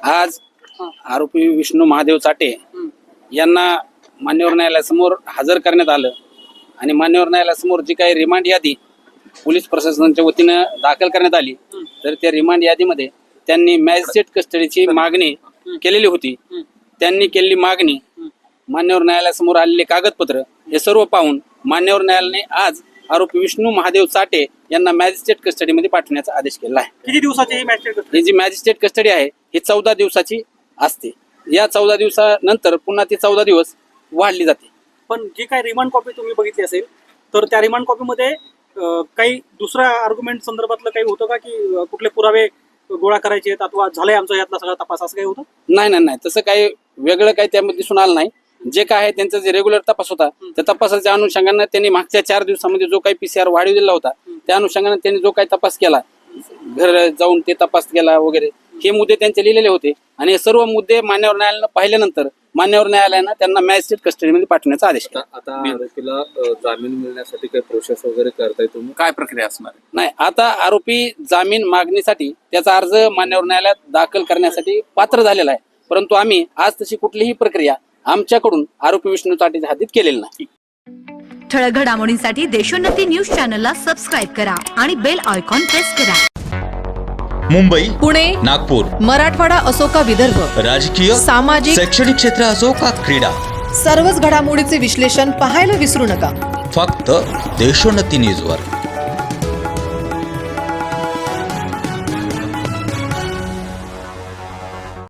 आज आरोपी विष्णू महादेव चाटे यांना मान्यवर न्यायालयासमोर हजर करण्यात आलं आणि मान्यवर न्यायालयासमोर जी काही रिमांड यादी पोलीस प्रशासनाच्या वतीनं दाखल करण्यात आली, तर त्या रिमांड यादीमध्ये त्यांनी मॅजिस्ट्रेट कस्टडीची मागणी केलेली होती. त्यांनी केलेली मागणी, मान्यवर न्यायालयासमोर आलेले कागदपत्र हे सर्व पाहून मान्यवर न्यायालयाने आज आरोपी विष्णू महादेव चाटे यांना मॅजिस्ट्रेट कस्टडीमध्ये पाठवण्याचा आदेश केला आहे. किती दिवसाची ही मॅजिस्ट्रेट कस्टडी? ही जी मॅजिस्ट्रेट कस्टडी आहे ही 14 दिवसाची असते. या 14 दिवसानंतर पुन्हा ती 14 दिवस वाढली जाते. पण जी काही रिमांड कॉपी तुम्ही बघितली असेल तर त्या रिमांड कॉपीमध्ये काही दुसऱ्या आर्ग्युमेंट संदर्भातलं काही होतं का, की कुठले पुरावे गोळा करायचे आहेत अथवा झालंय आमचा यातला सगळा तपास, असं काही होतं? नाही, तसं काही वेगळं काही त्यामध्ये दिसून आलं नाही. जे काय आहे त्यांचा जे रेग्युलर तपास होता त्या तपासाच्या अनुषंगाने त्यांनी मागच्या 4 दिवसामध्ये जो काही PCR वाढीव दिला होता त्या अनुषंगाने त्यांनी जो काही तपास केला, घर जाऊन ते तपास केला वगैरे, हे मुद्दे त्यांचे लिहिलेले होते आणि हे सर्व मुद्दे मान्यवर न्यायालयानं पाहिल्यानंतर मान्यवर न्यायालयानं त्यांना मॅजिस्ट्रेट कस्टडीमध्ये पाठवण्याचा आदेश केला. आता आरोपीला जामीन मिळण्यासाठी काही प्रोसेस वगैरे करताय तुम्ही? काय प्रक्रिया असणार आहे? नाही, आता आरोपी जामीन मागणीसाठी त्याचा अर्ज मान्यवर न्यायालयात दाखल करण्यासाठी पात्र झालेला आहे, परंतु आम्ही आज तशी कुठलीही प्रक्रिया आमच्याकडून आरोपी विष्णू चाटेच्या हातीत केलेली नाही. ठळक घडामोडींसाठी देशोन्नती न्यूज चॅनलला सबस्क्राईब करा आणि बेल आयकॉन प्रेस करा. मुंबई, पुणे, नागपूर, मराठवाडा असो का विदर्भ, राजकीय, सामाजिक, शैक्षणिक क्षेत्र असो का क्रीडा, सर्वच घडामोडीचे विश्लेषण पाहायला विसरू नका. फक्त देशोन्नती न्यूजवर.